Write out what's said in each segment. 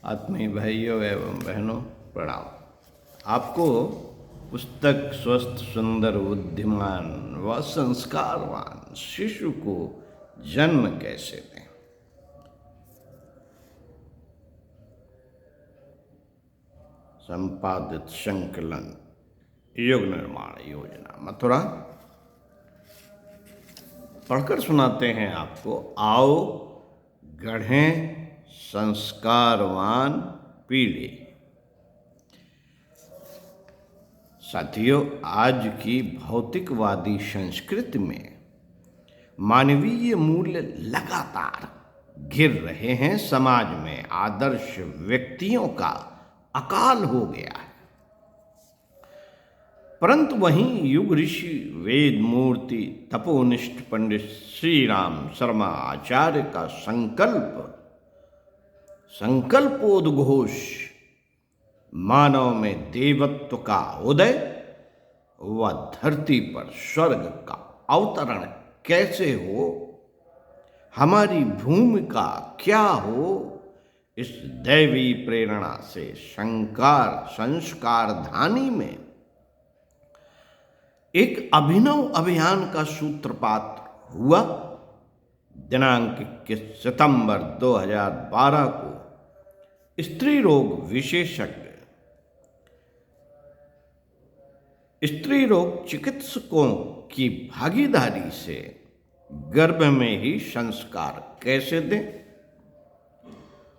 आत्मीय भाइयों एवं बहनों प्रणाम। आपको पुस्तक स्वस्थ सुंदर बुद्धिमान व संस्कारवान शिशु को जन्म कैसे दें, संपादित संकलन युग निर्माण योजना मथुरा पढ़कर सुनाते हैं आपको। आओ गढ़ें संस्कारवान पीढ़ी। साथियों, आज की भौतिकवादी संस्कृति में मानवीय मूल्य लगातार गिर रहे हैं। समाज में आदर्श व्यक्तियों का अकाल हो गया है, परंतु वहीं युग ऋषि वेद मूर्ति तपोनिष्ठ पंडित श्री राम शर्मा आचार्य का संकल्पोद्घोष मानव में देवत्व का उदय व धरती पर स्वर्ग का अवतरण कैसे हो, हमारी भूमिका क्या हो, इस दैवी प्रेरणा से संस्कार धानी में एक अभिनव अभियान का सूत्रपात हुआ। दिनांक 21 सितंबर 2012 को स्त्री रोग विशेषज्ञ, स्त्री रोग चिकित्सकों की भागीदारी से गर्भ में ही संस्कार कैसे दें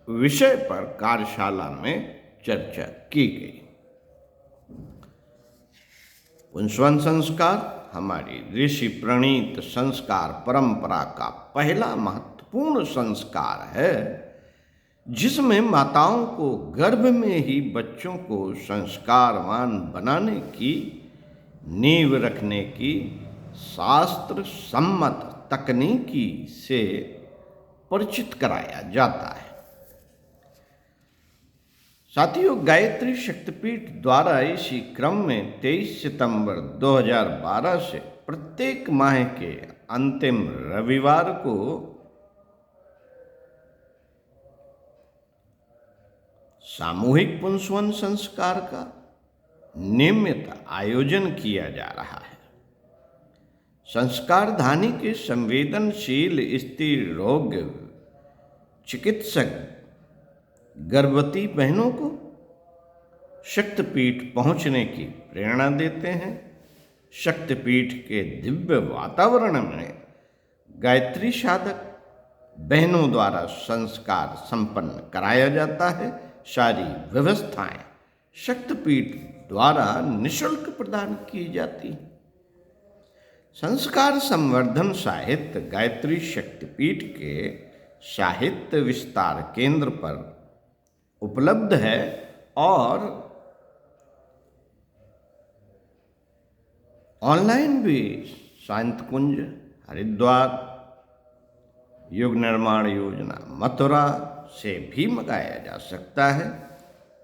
विषय पर कार्यशाला में चर्चा की गई। पुंसवन संस्कार हमारी ऋषि प्रणीत संस्कार परंपरा का पहला महत्वपूर्ण संस्कार है, जिसमें माताओं को गर्भ में ही बच्चों को संस्कारवान बनाने की नींव रखने की शास्त्र सम्मत तकनीकी से परिचित कराया जाता है। साथियों, गायत्री शक्तिपीठ द्वारा इसी क्रम में 23 सितंबर 2012 से प्रत्येक माह के अंतिम रविवार को सामूहिक पुंसवन संस्कार का नियमित आयोजन किया जा रहा है। संस्कार धानी के संवेदनशील स्त्री रोग चिकित्सक गर्भवती बहनों को शक्तिपीठ पहुंचने की प्रेरणा देते हैं। शक्तिपीठ के दिव्य वातावरण में गायत्री साधक बहनों द्वारा संस्कार संपन्न कराया जाता है। सारी व्यवस्थाएं शक्तिपीठ द्वारा निःशुल्क प्रदान की जाती हैं। संस्कार संवर्धन साहित्य गायत्री शक्तिपीठ के साहित्य विस्तार केंद्र पर उपलब्ध है और ऑनलाइन भी शांतकुंज हरिद्वार युग निर्माण योजना मथुरा से भी मंगाया जा सकता है,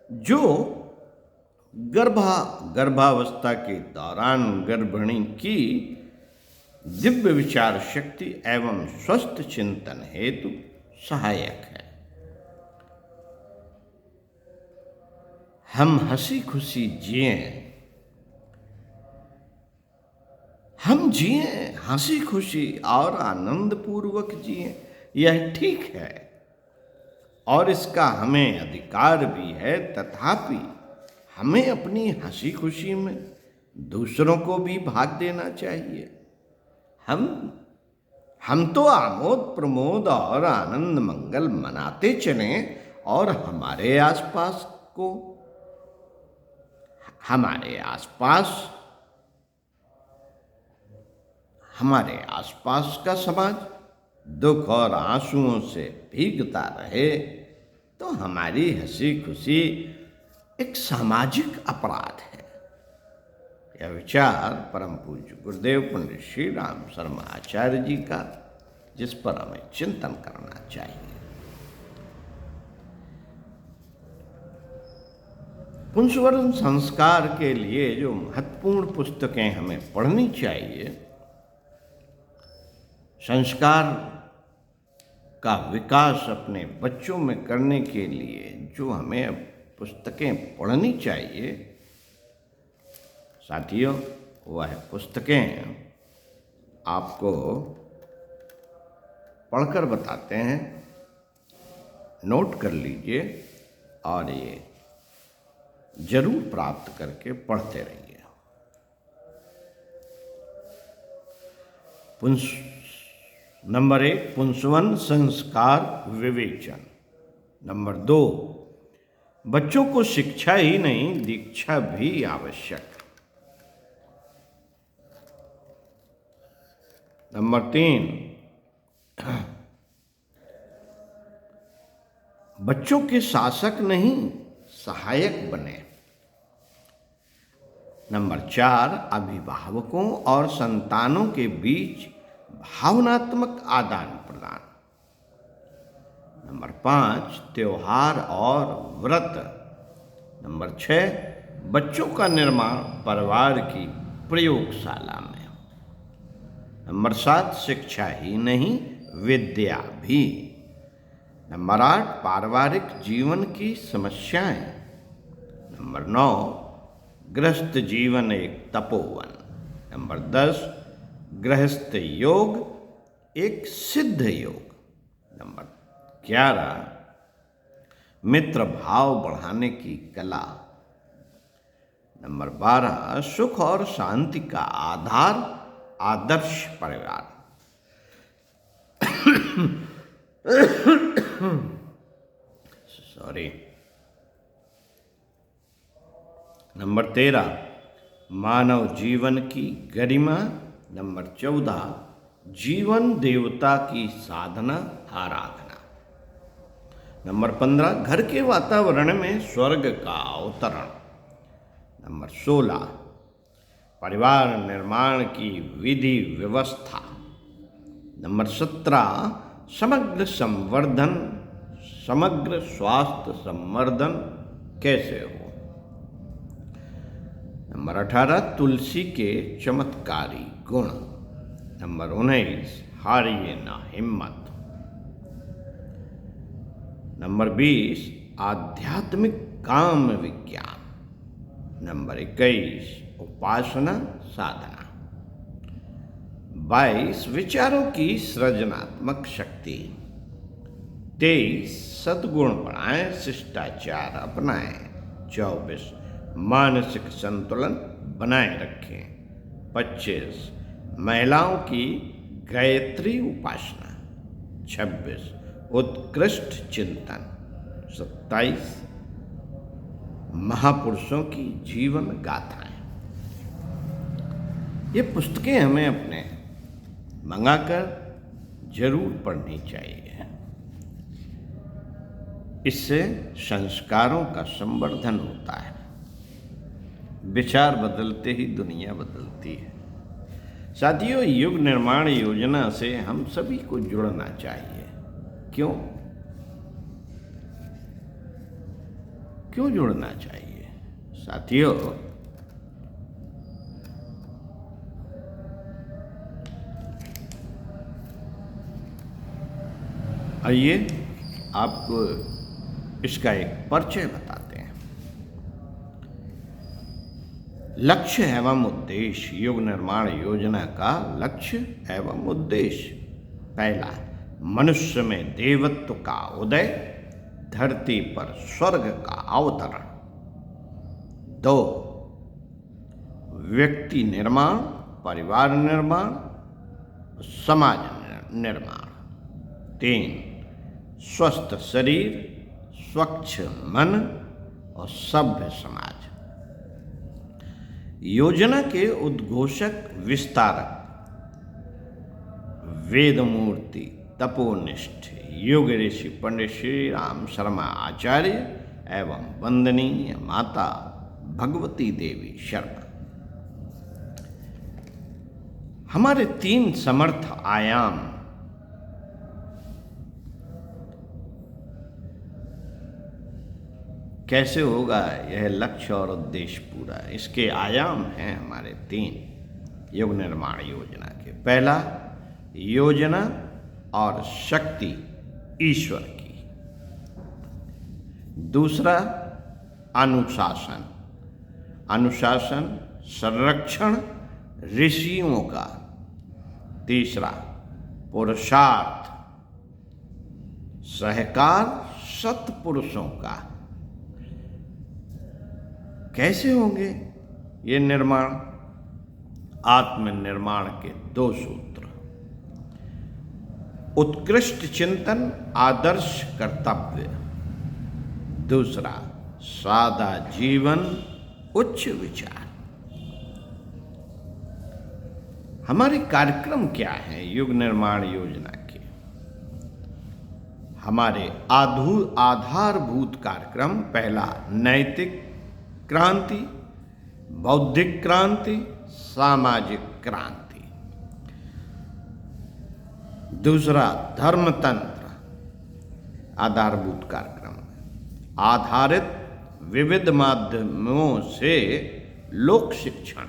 जो गर्भावस्था के दौरान गर्भिणी की दिव्य विचार शक्ति एवं स्वस्थ चिंतन हेतु सहायक है। हम हंसी खुशी जिएं, हंसी खुशी और आनंद पूर्वक जिएं, यह ठीक है और इसका हमें अधिकार भी है। तथापि हमें अपनी हंसी खुशी में दूसरों को भी भाग देना चाहिए। हम तो आमोद प्रमोद और आनंद मंगल मनाते चलें और हमारे आसपास का समाज दुख और आंसुओं से भीगता रहे तो हमारी हंसी खुशी एक सामाजिक अपराध है। यह विचार परम पूज्य गुरुदेव पंडित श्री राम शर्मा आचार्य जी का, जिस पर हमें चिंतन करना चाहिए। पुंसवन संस्कार के लिए जो महत्वपूर्ण पुस्तकें हमें पढ़नी चाहिए, संस्कार का विकास अपने बच्चों में करने के लिए जो हमें पुस्तकें पढ़नी चाहिए साथियों, वह पुस्तकें आपको पढ़कर बताते हैं। नोट कर लीजिए और ये जरूर प्राप्त करके पढ़ते रहिए। नंबर 1, पुंसवन संस्कार विवेचन। नंबर 2, बच्चों को शिक्षा ही नहीं दीक्षा भी आवश्यक। नंबर 3, बच्चों के शासक नहीं सहायक बने। नंबर 4, अभिभावकों और संतानों के बीच भावनात्मक आदान प्रदान। नंबर 5, त्योहार और व्रत। नंबर 6, बच्चों का निर्माण परिवार की प्रयोगशाला में। नंबर 7, शिक्षा ही नहीं विद्या भी। नंबर 8, पारिवारिक जीवन की समस्याएं। नंबर 9, गृहस्थ जीवन एक तपोवन। नंबर 10, गृहस्थ योग एक सिद्ध योग। नंबर 11, मित्र भाव बढ़ाने की कला। नंबर 12, सुख और शांति का आधार आदर्श परिवार। सॉरी। नंबर 13, मानव जीवन की गरिमा। नंबर 14, जीवन देवता की साधना आराधना। नंबर 15, घर के वातावरण में स्वर्ग का अवतरण। नंबर 16, परिवार निर्माण की विधि व्यवस्था। नंबर 17, समग्र संवर्धन, समग्र स्वास्थ्य संवर्धन कैसे हो। नंबर 18, तुलसी के चमत्कारी गुण। नंबर 19, हारिए ना हिम्मत। नंबर 20, आध्यात्मिक काम विज्ञान। नंबर 21, उपासना साधना। 22, विचारों की सृजनात्मक शक्ति। 23, सद्गुण बढ़ाएं, शिष्टाचार अपनाएं। 24, मानसिक संतुलन बनाए रखें। 25, महिलाओं की गायत्री उपासना। 26, उत्कृष्ट चिंतन। 27, महापुरुषों की जीवन गाथाएं। ये पुस्तकें हमें अपने मंगाकर जरूर पढ़नी चाहिए। इससे संस्कारों का संवर्धन होता है। विचार बदलते ही दुनिया बदलती है। साथियों, युग निर्माण योजना से हम सभी को जुड़ना चाहिए। क्यों जुड़ना चाहिए साथियों? आइए आपको इसका एक परिचय बताते हैं। लक्ष्य एवं उद्देश्य। युग निर्माण योजना का लक्ष्य एवं उद्देश्य। पहला, मनुष्य में देवत्व का उदय, धरती पर स्वर्ग का अवतरण। 2, व्यक्ति निर्माण, परिवार निर्माण, समाज निर्माण। 3, स्वस्थ शरीर, स्वच्छ मन और सभ्य समाज। योजना के उद्घोषक विस्तारक वेदमूर्ति तपोनिष्ठ योग ऋषि पंडित श्री राम शर्मा आचार्य एवं वंदनीय माता भगवती देवी शर्मा। हमारे 3 समर्थ आयाम। कैसे होगा यह लक्ष्य और उद्देश्य पूरा? इसके आयाम हैं हमारे 3 युग निर्माण योजना के। पहला, योजना और शक्ति ईश्वर की। दूसरा अनुशासन, अनुशासन संरक्षण ऋषियों का। तीसरा पुरुषार्थ, सहकार सत्पुरुषों का। कैसे होंगे ये निर्माण? आत्मनिर्माण के 2 सूत्र। उत्कृष्ट चिंतन, आदर्श कर्तव्य। दूसरा सादा जीवन, उच्च विचार। हमारे कार्यक्रम क्या है युग निर्माण योजना के? हमारे आधारभूत कार्यक्रम, पहला नैतिक क्रांति, बौद्धिक क्रांति, सामाजिक क्रांति। दूसरा धर्मतंत्र, आधारभूत कार्यक्रम आधारित विविध माध्यमों से लोक शिक्षण,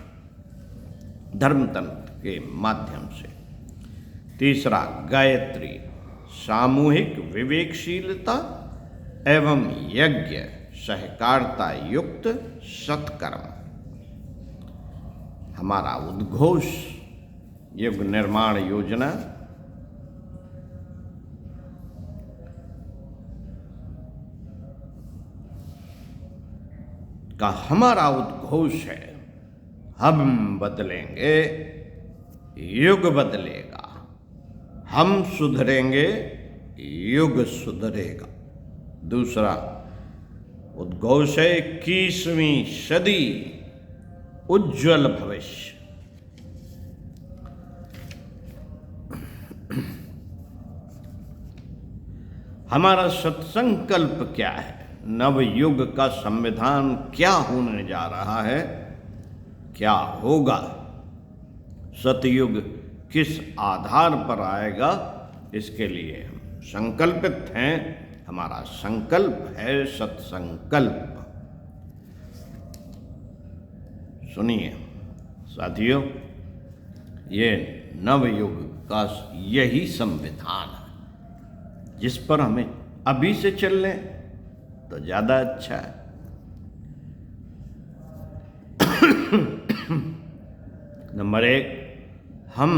धर्मतंत्र के माध्यम से। तीसरा गायत्री, सामूहिक विवेकशीलता एवं यज्ञ, सहकारिता युक्त सत्कर्म। हमारा उद्घोष युग निर्माण योजना का हमारा उद्घोष है, हम बदलेंगे युग बदलेगा, हम सुधरेंगे युग सुधरेगा। दूसरा उद्घोष है 21वीं सदी उज्जवल भविष्य। हमारा सत्संकल्प क्या है? नवयुग का संविधान क्या होने जा रहा है, क्या होगा? सतयुग किस आधार पर आएगा, इसके लिए हम संकल्पित हैं। हमारा संकल्प है सत्संकल्प। सुनिए साथियों, ये नवयुग का यही संविधान है जिस पर हमें अभी से चल लें तो ज़्यादा अच्छा है। नंबर 1, हम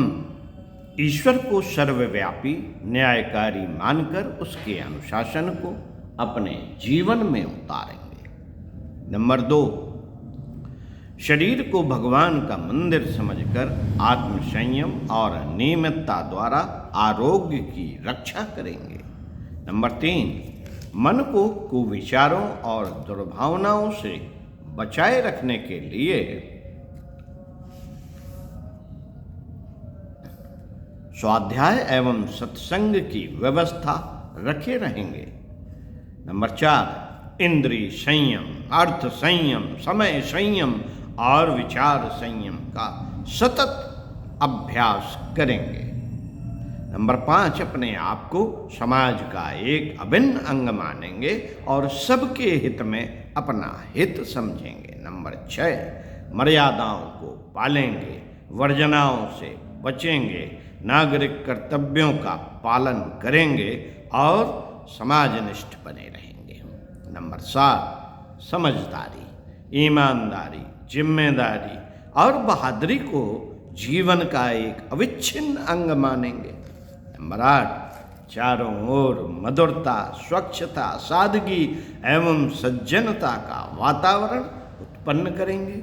ईश्वर को सर्वव्यापी न्यायकारी मानकर उसके अनुशासन को अपने जीवन में उतारेंगे। नंबर 2, शरीर को भगवान का मंदिर समझकर आत्मसंयम और नियमितता द्वारा आरोग्य की रक्षा करेंगे। नंबर 3, मन को कुविचारों और दुर्भावनाओं से बचाए रखने के लिए स्वाध्याय एवं सत्संग की व्यवस्था रखे रहेंगे। नंबर 4, इंद्रिय संयम, अर्थ संयम, समय संयम और विचार संयम का सतत अभ्यास करेंगे। नंबर 5, अपने आप को समाज का एक अभिन्न अंग मानेंगे और सबके हित में अपना हित समझेंगे। नंबर 6, मर्यादाओं को पालेंगे, वर्जनाओं से बचेंगे, नागरिक कर्तव्यों का पालन करेंगे और समाजनिष्ठ बने रहेंगे। नंबर 7, समझदारी, ईमानदारी, जिम्मेदारी और बहादुरी को जीवन का एक अविच्छिन्न अंग मानेंगे। नंबर 8, चारों ओर मधुरता, स्वच्छता, सादगी एवं सज्जनता का वातावरण उत्पन्न करेंगे।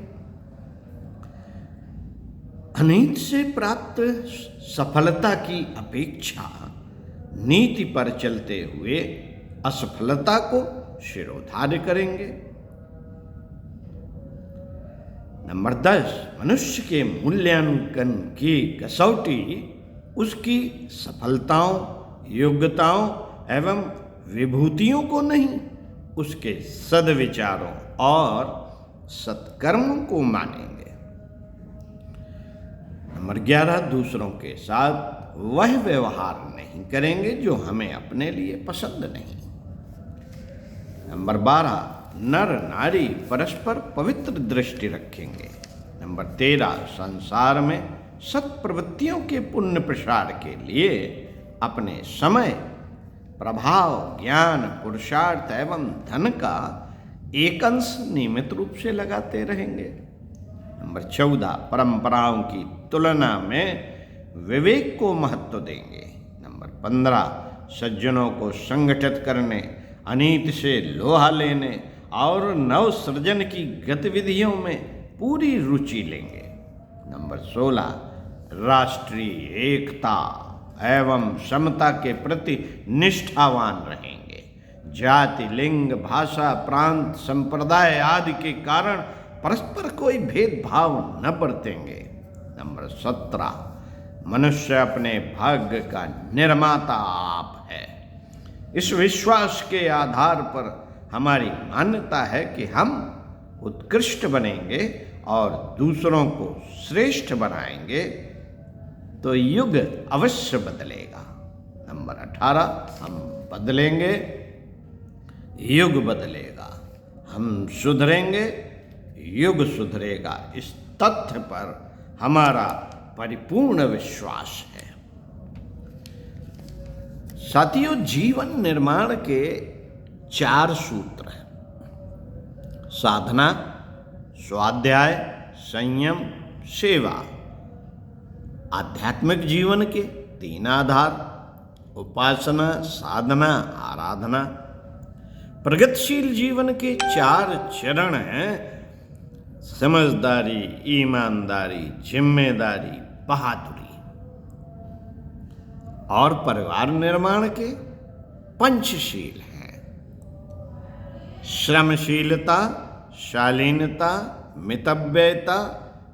अनीत से प्राप्त सफलता की अपेक्षा नीति पर चलते हुए असफलता को शिरोधार्य करेंगे। नंबर 10, मनुष्य के मूल्यांकन की कसौटी उसकी सफलताओं, योग्यताओं एवं विभूतियों को नहीं, उसके सद्विचारों और सत्कर्मों को मानेंगे। नंबर 11, दूसरों के साथ वह व्यवहार नहीं करेंगे जो हमें अपने लिए पसंद नहीं। नंबर 12, नर नारी परस्पर पवित्र दृष्टि रखेंगे। नंबर 13, संसार में सत्प्रवृत्तियों के पुण्य प्रसार के लिए अपने समय, प्रभाव, ज्ञान, पुरुषार्थ एवं धन का एक अंश नियमित रूप से लगाते रहेंगे। नंबर 14, परंपराओं की तुलना में विवेक को महत्व देंगे। नंबर 15, सज्जनों को संगठित करने, अनीति से लोहा लेने और नव सृजन की गतिविधियों में पूरी रुचि लेंगे। नंबर 16, राष्ट्रीय एकता एवं समता के प्रति निष्ठावान रहेंगे। जाति, लिंग, भाषा, प्रांत, संप्रदाय आदि के कारण परस्पर कोई भेदभाव न बरतेंगे। नंबर 17, मनुष्य अपने भाग्य का निर्माता आप है। इस विश्वास के आधार पर हमारी मान्यता है कि हम उत्कृष्ट बनेंगे और दूसरों को श्रेष्ठ बनाएंगे तो युग अवश्य बदलेगा। नंबर 18, हम बदलेंगे, युग बदलेगा। हम सुधरेंगे, युग सुधरेगा। इस तथ्य पर हमारा परिपूर्ण विश्वास है। साथियों, जीवन निर्माण के 4 सूत्र हैं: साधना, स्वाध्याय, संयम, सेवा। आध्यात्मिक जीवन के 3 आधार: उपासना, साधना, आराधना। प्रगतिशील जीवन के 4 चरण हैं: समझदारी, ईमानदारी, जिम्मेदारी, बहादुरी। और परिवार निर्माण के पंचशील हैं: श्रमशीलता, शालीनता, मितव्ययता,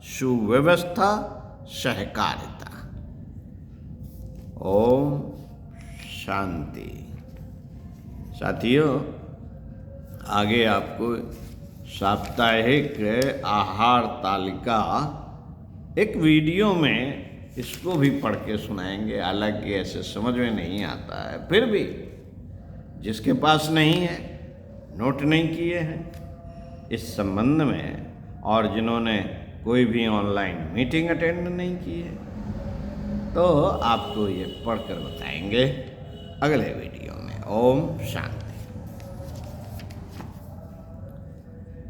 सुव्यवस्था, सहकारिता। ओम शांति। साथियों, आगे आपको साप्ताहिक आहार तालिका एक वीडियो में इसको भी पढ़ के सुनाएंगे। हालांकि ऐसे समझ में नहीं आता है, फिर भी जिसके पास नहीं है, नोट नहीं किए हैं इस संबंध में, और जिन्होंने कोई भी ऑनलाइन मीटिंग अटेंड नहीं की है, तो आपको ये पढ़कर बताएंगे अगले वीडियो में। ओम शांति।